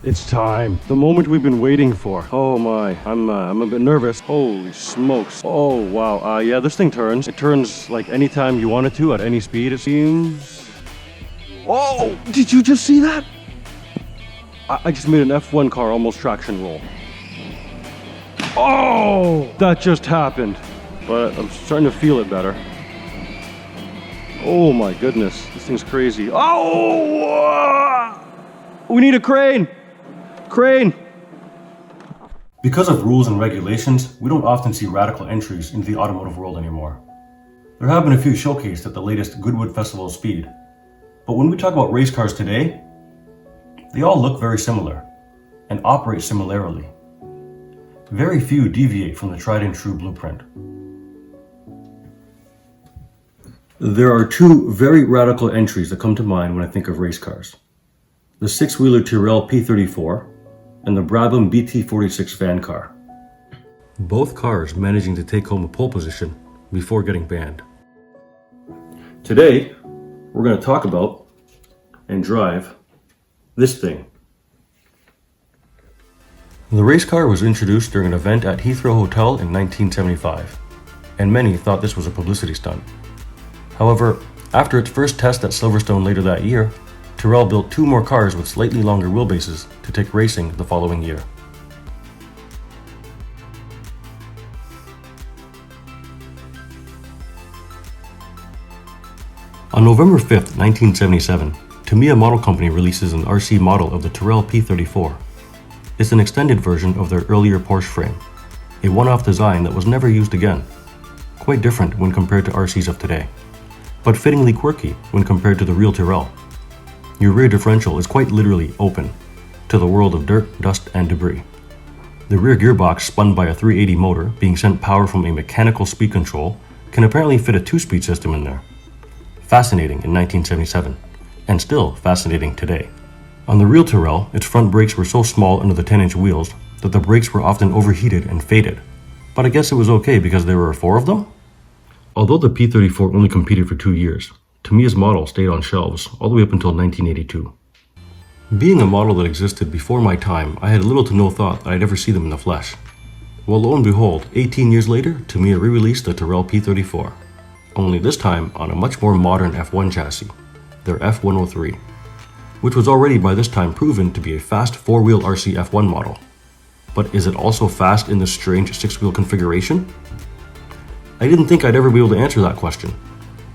It's time. The moment we've been waiting for. Oh my, I'm a bit nervous. Holy smokes. Oh wow, yeah, this thing turns. It turns like anytime you want it to, at any speed it seems. Oh, did you just see that? I just made an F1 car almost traction roll. Oh, that just happened. But I'm starting to feel it better. Oh my goodness, this thing's crazy. Oh! We need a crane! Crane! Because of rules and regulations, we don't often see radical entries into the automotive world anymore. There have been a few showcased at the latest Goodwood Festival of Speed. But when we talk about race cars today, they all look very similar and operate similarly. Very few deviate from the tried and true blueprint. There are two very radical entries that come to mind when I think of race cars. The six-wheeler Tyrrell P34 and the Brabham BT46 van car. Both cars managing to take home a pole position before getting banned. Today, we're going to talk about and drive this thing. The race car was introduced during an event at Heathrow Hotel in 1975, and many thought this was a publicity stunt. However, after its first test at Silverstone later that year, Tyrrell built two more cars with slightly longer wheelbases to take racing the following year. On November 5th, 1977, Tamiya Model Company releases an RC model of the Tyrrell P34. It's an extended version of their earlier Porsche frame, a one-off design that was never used again. Quite different when compared to RCs of today, but fittingly quirky when compared to the real Tyrrell. Your rear differential is quite literally open to the world of dirt, dust, and debris. The rear gearbox, spun by a 380 motor being sent power from a mechanical speed control, can apparently fit a two-speed system in there. Fascinating in 1977, and still fascinating today. On the real Tyrrell, its front brakes were so small under the 10-inch wheels that the brakes were often overheated and faded. But I guess it was okay because there were 4 of them? Although the P34 only competed for 2 years, Tamiya's model stayed on shelves all the way up until 1982. Being a model that existed before my time, I had little to no thought that I'd ever see them in the flesh. Well, lo and behold, 18 years later, Tamiya re-released the Tyrrell P34, only this time on a much more modern F1 chassis, their F103, which was already by this time proven to be a fast 4-wheel RC F1 model. But is it also fast in this strange 6-wheel configuration? I didn't think I'd ever be able to answer that question.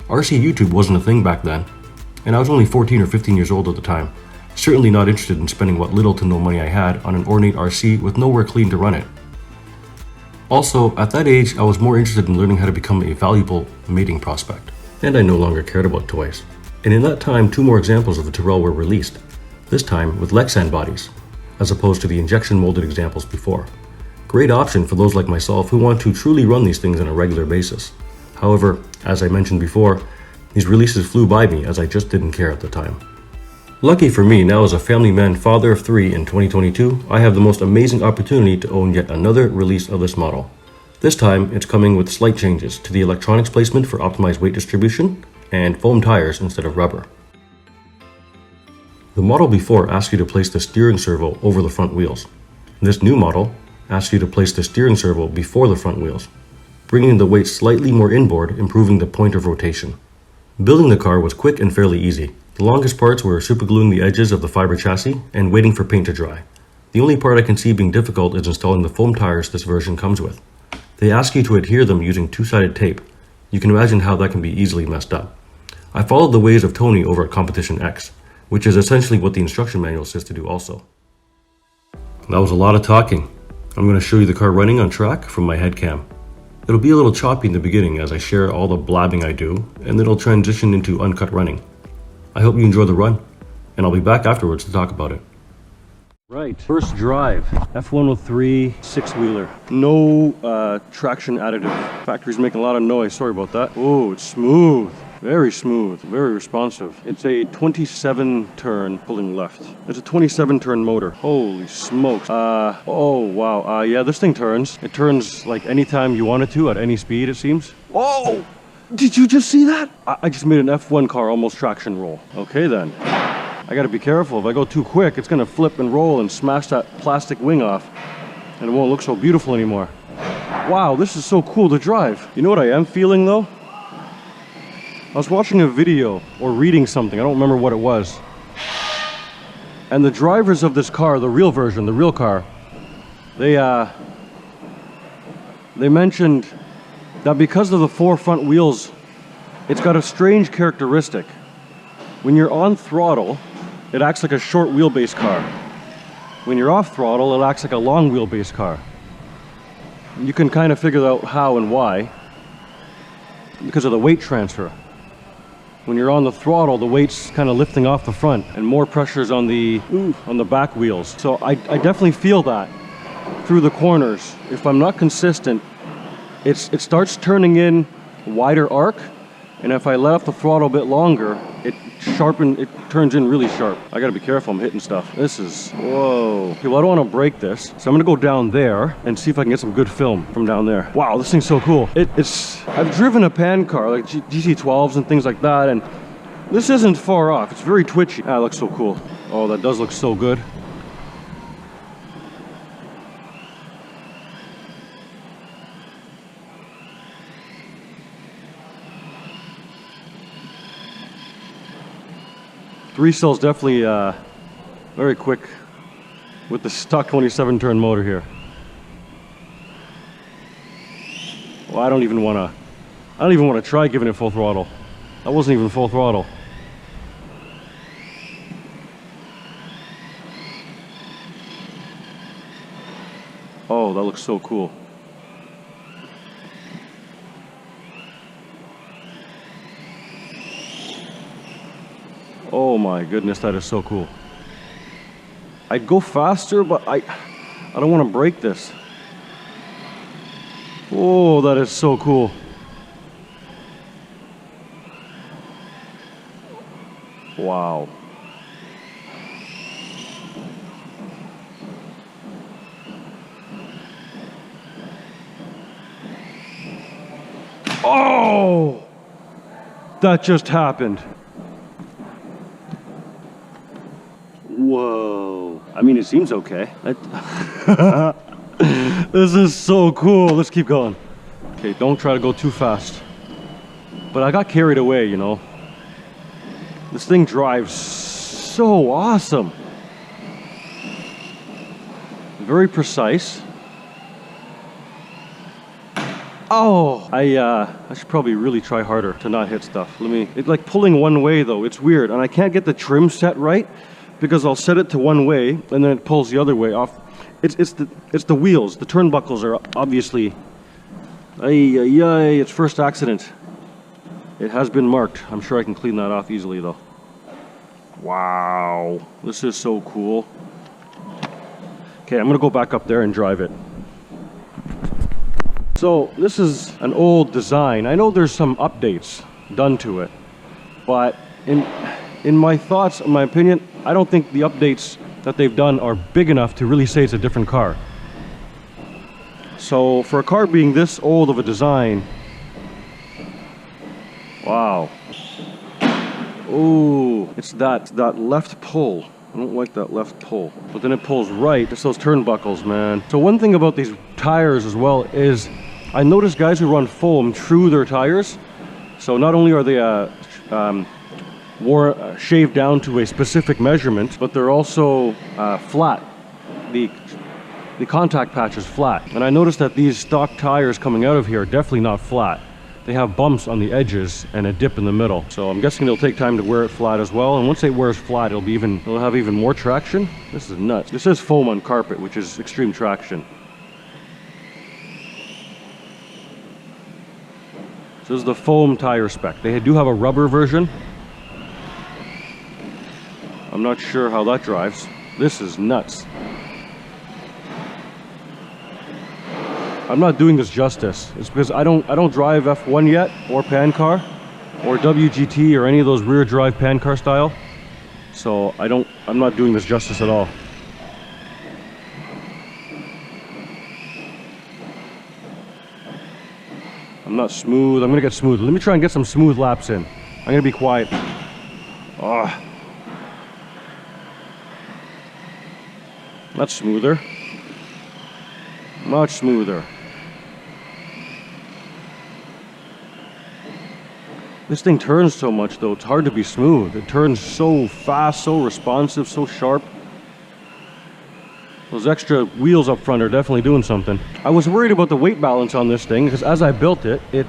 RC YouTube wasn't a thing back then, and I was only 14 or 15 years old at the time, certainly not interested in spending what little to no money I had on an ornate RC with nowhere clean to run it. Also, at that age, I was more interested in learning how to become a valuable mating prospect, and I no longer cared about toys. And in that time, 2 more examples of the Tyrrell were released, this time with Lexan bodies, as opposed to the injection molded examples before. Great option for those like myself who want to truly run these things on a regular basis. However, as I mentioned before, these releases flew by me as I just didn't care at the time. Lucky for me, now as a family man, father of 3 in 2022, I have the most amazing opportunity to own yet another release of this model. This time, it's coming with slight changes to the electronics placement for optimized weight distribution and foam tires instead of rubber. The model before asked you to place the steering servo over the front wheels. This new model asks you to place the steering servo before the front wheels, bringing the weight slightly more inboard, improving the point of rotation. Building the car was quick and fairly easy. The longest parts were supergluing the edges of the fiber chassis and waiting for paint to dry. The only part I can see being difficult is installing the foam tires this version comes with. They ask you to adhere them using 2-sided tape. You can imagine how that can be easily messed up. I followed the ways of Tony over at Competition X, which is essentially what the instruction manual says to do also. That was a lot of talking. I'm going to show you the car running on track from my head cam. It'll be a little choppy in the beginning as I share all the blabbing I do, and then it'll transition into uncut running. I hope you enjoy the run, and I'll be back afterwards to talk about it. Right, first drive, F103 6-wheeler. No traction additive. Factory's making a lot of noise, sorry about that. Oh, it's smooth. Very smooth, very responsive. It's a 27 turn pulling left. It's a 27 turn motor. Holy smokes. Oh wow. Yeah, this thing turns. It turns like anytime you want it to, at any speed it seems. Oh! Did you just see that? I just made an F1 car almost traction roll. Okay then. I gotta be careful. If I go too quick, it's gonna flip and roll and smash that plastic wing off, and it won't look so beautiful anymore. Wow, this is so cool to drive. You know what I am feeling though? I was watching a video or reading something, I don't remember what it was. And the drivers of this car, the real version, the real car, they mentioned that because of the 4 front wheels, it's got a strange characteristic. When you're on throttle, it acts like a short wheelbase car. When you're off throttle, it acts like a long wheelbase car. You can kind of figure out how and why because of the weight transfer. When you're on the throttle, the weight's kind of lifting off the front and more pressure's on the back wheels. So I definitely feel that through the corners. If I'm not consistent, it starts turning in wider arc, and if I let off the throttle a bit longer, it turns in really sharp. I gotta be careful, I'm hitting stuff. This is, whoa. Okay, well I don't wanna break this, so I'm gonna go down there and see if I can get some good film from down there. Wow, this thing's so cool. I've driven a pan car, like GT12s and things like that, and this isn't far off. It's very twitchy. Ah, it looks so cool. Oh, that does look so good. Three cell's definitely very quick with the stock 27 turn motor here. Well, I don't even want to try giving it full throttle. That wasn't even full throttle. Oh, that looks so cool. Oh my goodness, that is so cool. I'd go faster, but I don't want to break this. Oh, that is so cool. Wow. Oh! That just happened. Whoa. I mean, it seems okay. This is so cool. Let's keep going. Okay, don't try to go too fast. But I got carried away, you know. This thing drives so awesome. Very precise. Oh, I should probably really try harder to not hit stuff. It's like pulling one way though. It's weird, and I can't get the trim set right because I'll set it to one way and then it pulls the other way off. It's the wheels. The turnbuckles are obviously. It's first accident. It has been marked. I'm sure I can clean that off easily though. Wow, this is so cool. Okay, I'm gonna go back up there and drive it. So this is an old design. I know there's some updates done to it, but in my thoughts, in my opinion, I don't think the updates that they've done are big enough to really say it's a different car. So for a car being this old of a design, wow. Oh, it's that left pull. I don't like that left pull. But then it pulls right. It's those turnbuckles, man. So one thing about these tires as well is I noticed guys who run foam true their tires. So not only are they shaved down to a specific measurement, but they're also flat. The contact patch is flat. And I noticed that these stock tires coming out of here are definitely not flat. They have bumps on the edges and a dip in the middle. So I'm guessing it'll take time to wear it flat as well. And once it wears flat, it'll have even more traction. This is nuts. This is foam on carpet, which is extreme traction. So this is the foam tire spec. They do have a rubber version. I'm not sure how that drives. This is nuts. I'm not doing this justice. It's because I don't drive F1 yet, or pan car, or WGT, or any of those rear drive pan car style. So I'm not doing this justice at all. I'm not smooth. I'm gonna get smooth. Let me try and get some smooth laps in. I'm gonna be quiet. Oh. That's smoother. Much smoother. This thing turns so much though, it's hard to be smooth. It turns so fast, so responsive, so sharp. Those extra wheels up front are definitely doing something. I was worried about the weight balance on this thing because as I built it, it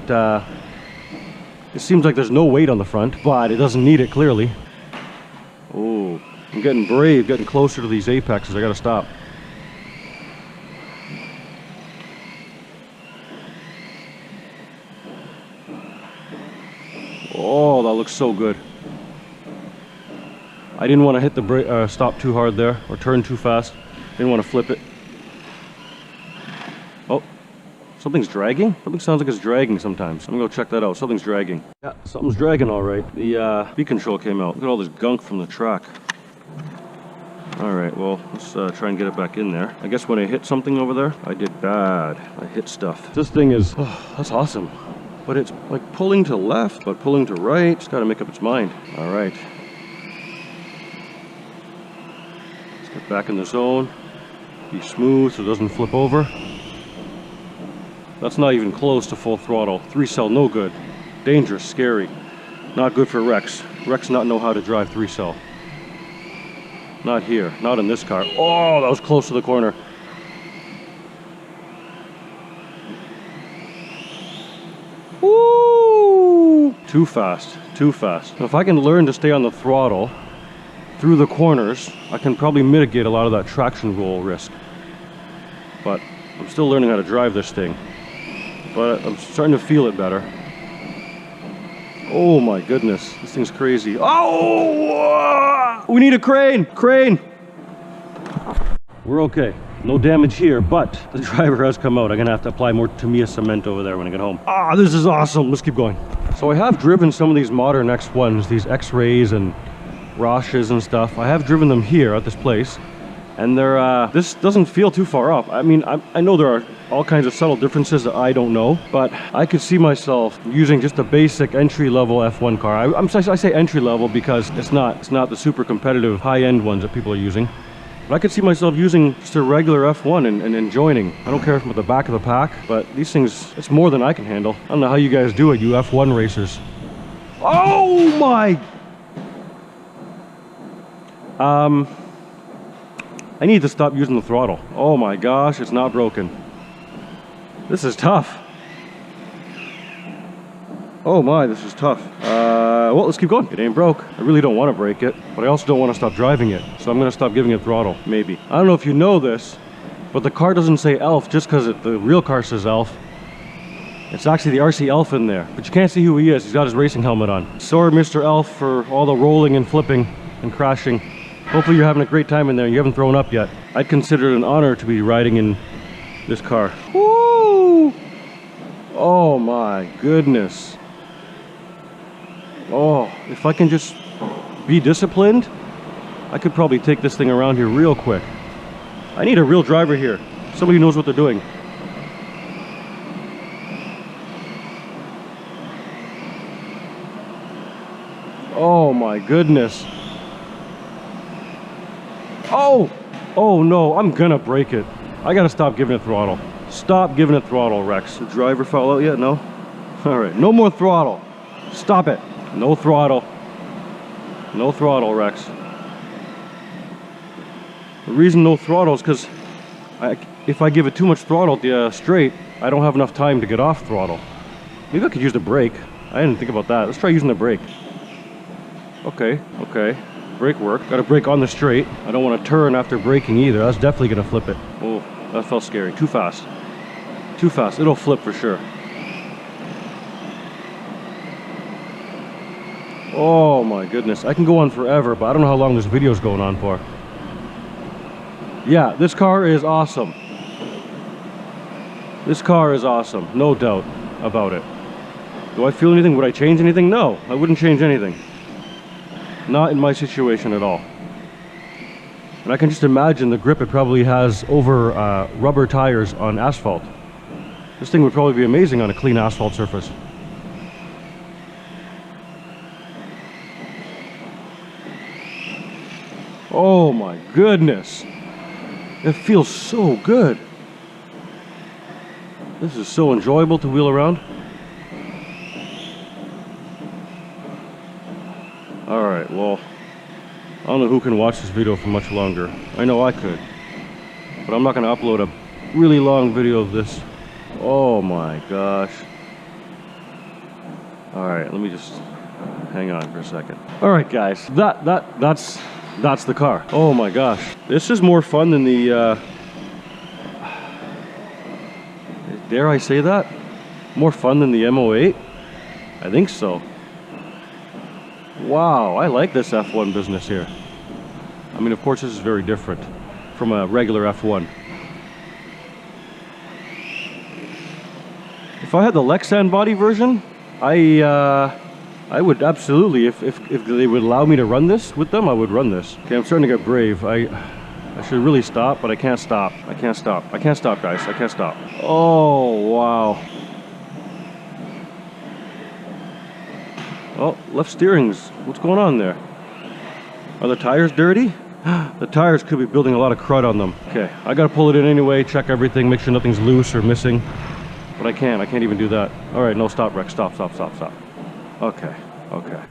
seems like there's no weight on the front, but it doesn't need it clearly. Oh, I'm getting brave, getting closer to these apexes. I gotta stop. Oh, that looks so good. I didn't want to hit the brake, stop too hard there, or turn too fast. Didn't want to flip it. Oh, something's dragging? Something sounds like it's dragging sometimes. I'm gonna go check that out. Something's dragging. Yeah, something's dragging all right. The speed control came out. Look at all this gunk from the track. All right, well, let's try and get it back in there. I guess when I hit something over there, I did bad. I hit stuff. This thing is, oh, that's awesome. But it's like pulling to left, but pulling to right. It's got to make up its mind. All right. Let's get back in the zone. Be smooth so it doesn't flip over. That's not even close to full throttle. 3-cell, no good. Dangerous, scary. Not good for Rex. Rex not know how to drive 3-cell. Not here, not in this car. Oh, that was close to the corner. Woo! Too fast, too fast. Now, if I can learn to stay on the throttle through the corners, I can probably mitigate a lot of that traction roll risk. But I'm still learning how to drive this thing. But I'm starting to feel it better. Oh my goodness, this thing's crazy. Oh! We need a crane! Crane! We're okay. No damage here, but the driver has come out. I'm gonna have to apply more Tamiya cement over there when I get home. Ah, this is awesome. Let's keep going. So I have driven some of these modern X1s, these X-Rays and Roshes and stuff. I have driven them here at this place, and they're this doesn't feel too far off. I mean, I know there are all kinds of subtle differences that I don't know, but I could see myself using just a basic entry-level F1 car. I say entry-level because it's not the super competitive high-end ones that people are using. But I could see myself using just a regular F1 and enjoying. I don't care if I'm at the back of the pack, but these things, it's more than I can handle. I don't know how you guys do it, you F1 racers. Oh my! I need to stop using the throttle. Oh my gosh, it's not broken. This is tough. Oh my, this is tough. Well, let's keep going. It ain't broke. I really don't want to break it, but I also don't want to stop driving it. So I'm going to stop giving it throttle, maybe. I don't know if you know this, but the car doesn't say ELF just because the real car says ELF. It's actually the RC ELF in there, but you can't see who he is. He's got his racing helmet on. Sorry, Mr. ELF, for all the rolling and flipping and crashing. Hopefully you're having a great time in there. You haven't thrown up yet. I'd consider it an honor to be riding in this car. Woo! Oh my goodness. Oh, if I can just be disciplined, I could probably take this thing around here real quick. I need a real driver here. Somebody who knows what they're doing. Oh my goodness. Oh! Oh no, I'm gonna break it. I gotta stop giving it throttle. Stop giving it throttle, Rex. The driver fell out yet? No? Alright, no more throttle. Stop it. No throttle. No throttle, Rex. The reason no throttle is because if I give it too much throttle at the straight, I don't have enough time to get off throttle. Maybe I could use the brake. I didn't think about that. Let's try using the brake. Okay, okay. Brake work. Got to brake on the straight. I don't want to turn after braking either. That's definitely going to flip it. Oh, that felt scary. Too fast. Too fast. It'll flip for sure. Oh my goodness. I can go on forever, but I don't know how long this video is going on for. Yeah, this car is awesome. This car is awesome. No doubt about it. Do I feel anything? Would I change anything? No, I wouldn't change anything. Not in my situation at all. And I can just imagine the grip it probably has over rubber tires on asphalt. This thing would probably be amazing on a clean asphalt surface. Oh my goodness. It feels so good. This is so enjoyable to wheel around. Alright, well, I don't know who can watch this video for much longer. I know I could. But I'm not going to upload a really long video of this. Oh my gosh. Alright, let me just hang on for a second. Alright guys, that's the car. Oh my gosh. This is more fun than the dare I say that? More fun than the M08? I think so. Wow, I like this F1 business here. I mean, of course, this is very different from a regular F1. If I had the Lexan body version, I would absolutely, if they would allow me to run this with them, I would run this. Okay, I'm starting to get brave. I should really stop, but I can't stop. I can't stop. I can't stop, guys. I can't stop. Oh, wow. Oh, left steering's, what's going on there? Are the tires dirty? The tires could be building a lot of crud on them. Okay, I gotta pull it in anyway, check everything, make sure nothing's loose or missing. But I can't even do that. All right, no, stop, Rex, stop. Okay, okay.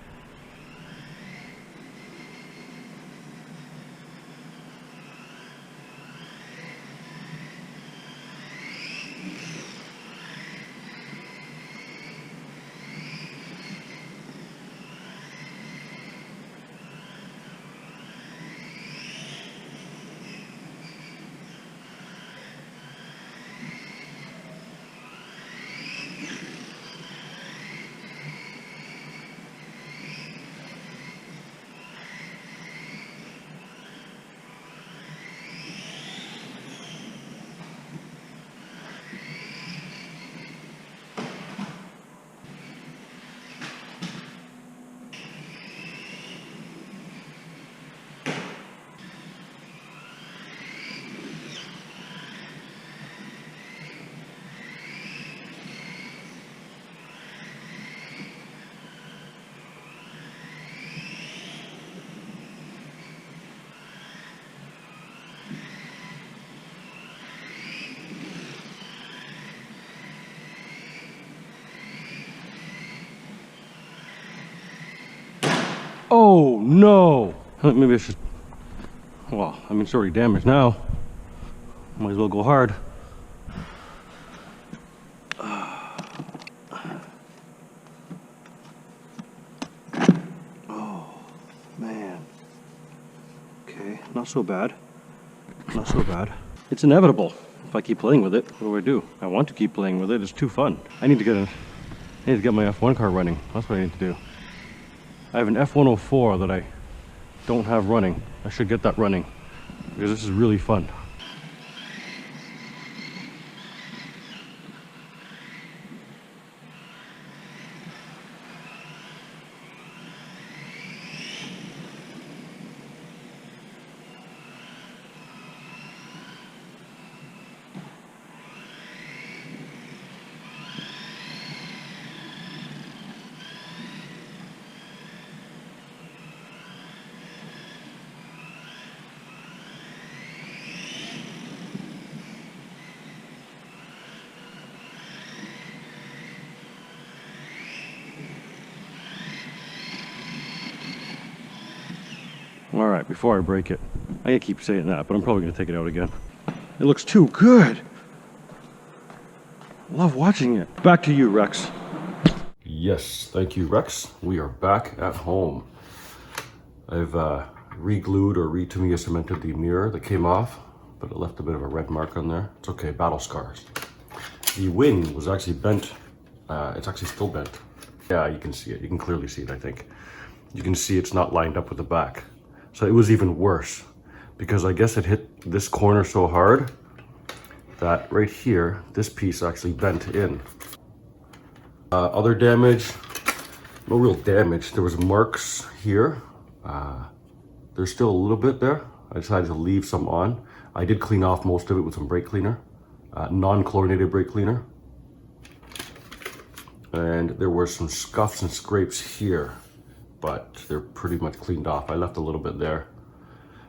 Oh no! Maybe I should. Well, I mean, it's already damaged now. Might as well go hard. Oh man. Okay, not so bad. Not so bad. It's inevitable. If I keep playing with it, what do? I want to keep playing with it. It's too fun. I need to get my F1 car running. That's what I need to do. I have an F104 that I don't have running. I should get that running because this is really fun. All right, before I break it, I keep saying that, but I'm probably gonna take it out again. It looks too good. I love watching it. Back to you, Rex. Yes, thank you, Rex. We are back at home. I've re-glued or re-Tamiya cemented the mirror that came off, but it left a bit of a red mark on there. It's okay, battle scars. The wing was actually bent. It's actually still bent. Yeah, you can see it. You can clearly see it, I think. You can see it's not lined up with the back. So it was even worse because I guess it hit this corner so hard that right here, this piece actually bent in. Other damage, no real damage. There was marks here. There's still a little bit there. I decided to leave some on. I did clean off most of it with some brake cleaner, non-chlorinated brake cleaner. And there were some scuffs and scrapes here, but they're pretty much cleaned off. I left a little bit there.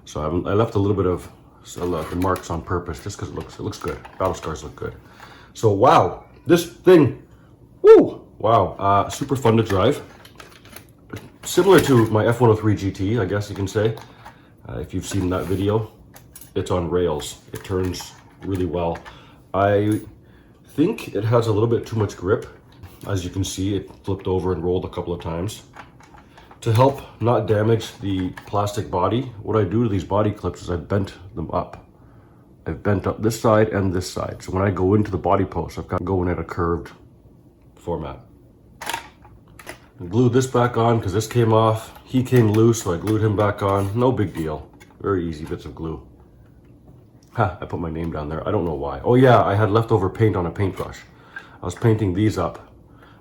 So I left a little bit of the marks on purpose, just because it looks good. Battle scars look good. So wow, this thing, woo, wow, super fun to drive. Similar to my F103 GT, I guess you can say. If you've seen that video, it's on rails. It turns really well. I think it has a little bit too much grip. As you can see, it flipped over and rolled a couple of times. To help not damage the plastic body, what I do to these body clips is I bent them up. I've bent up this side and this side. So when I go into the body post, I've got going at a curved format. I glued this back on because this came off. He came loose, so I glued him back on. No big deal. Very easy bits of glue. Ha, I put my name down there. I don't know why. Oh yeah, I had leftover paint on a paintbrush. I was painting these up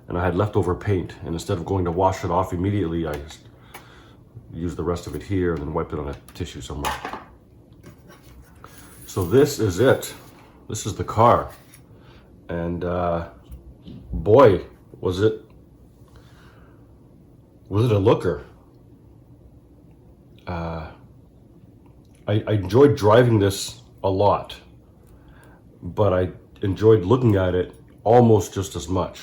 and I had leftover paint. And instead of going to wash it off immediately, I just used the rest of it here and then wiped it on a tissue somewhere. So this is it. This is the car. And boy, was it a looker. I enjoyed driving this a lot, but I enjoyed looking at it almost just as much.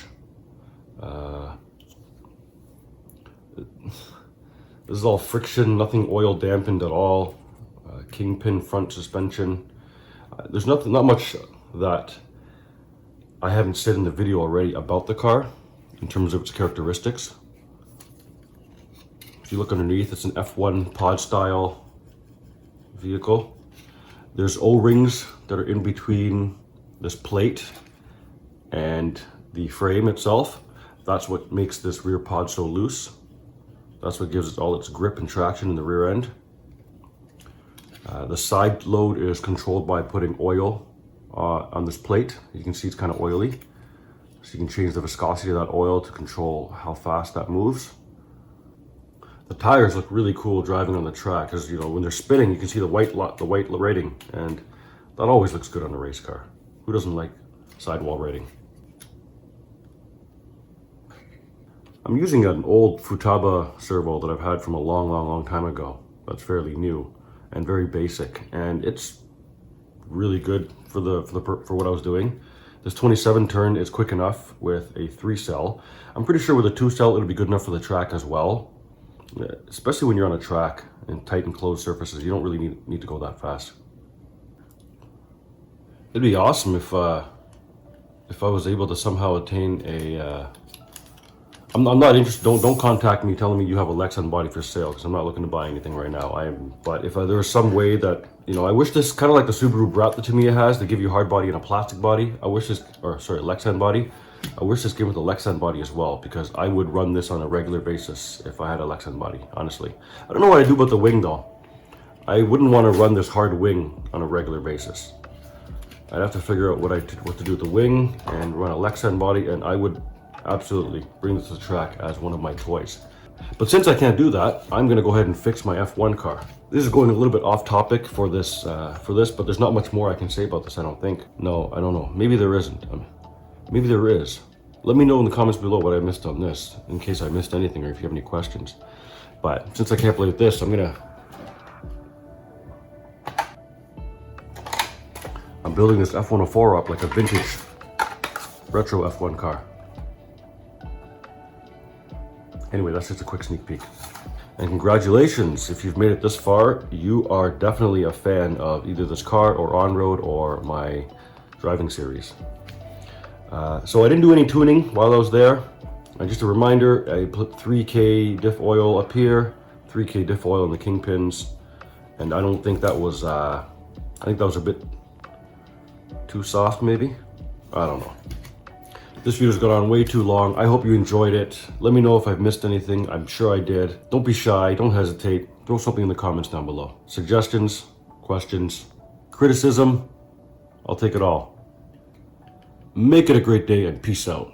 This is all friction, nothing oil dampened at all. Kingpin front suspension. There's not much that I haven't said in the video already about the car in terms of its characteristics. If you look underneath, it's an F1 pod style vehicle. There's O-rings that are in between this plate and the frame itself. That's what makes this rear pod so loose. That's what gives it all its grip and traction in the rear end. The side load is controlled by putting oil on this plate. You can see it's kind of oily. So you can change the viscosity of that oil to control how fast that moves. The tires look really cool driving on the track because, you know, when they're spinning, you can see the white rating, and that always looks good on a race car. Who doesn't like sidewall rating? I'm using an old Futaba servo that I've had from a long time ago. That's fairly new and very basic, and it's really good for what I was doing. This 27 turn is quick enough with a 3-cell. I'm pretty sure with a 2-cell it'll be good enough for the track as well. Especially when you're on a track and tight and closed surfaces, you don't really need to go that fast. It'd be awesome if I was able to somehow attain a. I'm not interested. Don't contact me telling me you have a Lexan body for sale because I'm not looking to buy anything right now. But if there was some way that, you know, I wish this kind of like the Subaru Brat that Tamiya has. They give you hard body and a plastic body. I wish this, or sorry, Lexan body. I wish this came with a Lexan body as well, because I would run this on a regular basis if I had a Lexan body, honestly. I don't know what I do about the wing though. I wouldn't want to run this hard wing on a regular basis. I'd have to figure out what to do with the wing and run a Lexan body, and I would absolutely bring this to the track as one of my toys. But since I can't do that, I'm going to go ahead and fix my F1 car. This is going a little bit off topic for this, but there's not much more I can say about this, I don't think. No, I don't know. Maybe there isn't. Maybe there is. Let me know in the comments below what I missed on this, in case I missed anything or if you have any questions. But since I can't play with this, I'm building this F104 up like a vintage retro F1 car. Anyway, that's just a quick sneak peek. And congratulations, if you've made it this far, you are definitely a fan of either this car or on-road or my driving series. So I didn't do any tuning while I was there. Just a reminder, I put 3K diff oil up here, 3K diff oil in the kingpins, and I don't think that was, I think that was a bit too soft maybe? I don't know. This video's gone on way too long. I hope you enjoyed it. Let me know if I've missed anything. I'm sure I did. Don't be shy, don't hesitate. Throw something in the comments down below. Suggestions, questions, criticism, I'll take it all. Make it a great day and peace out.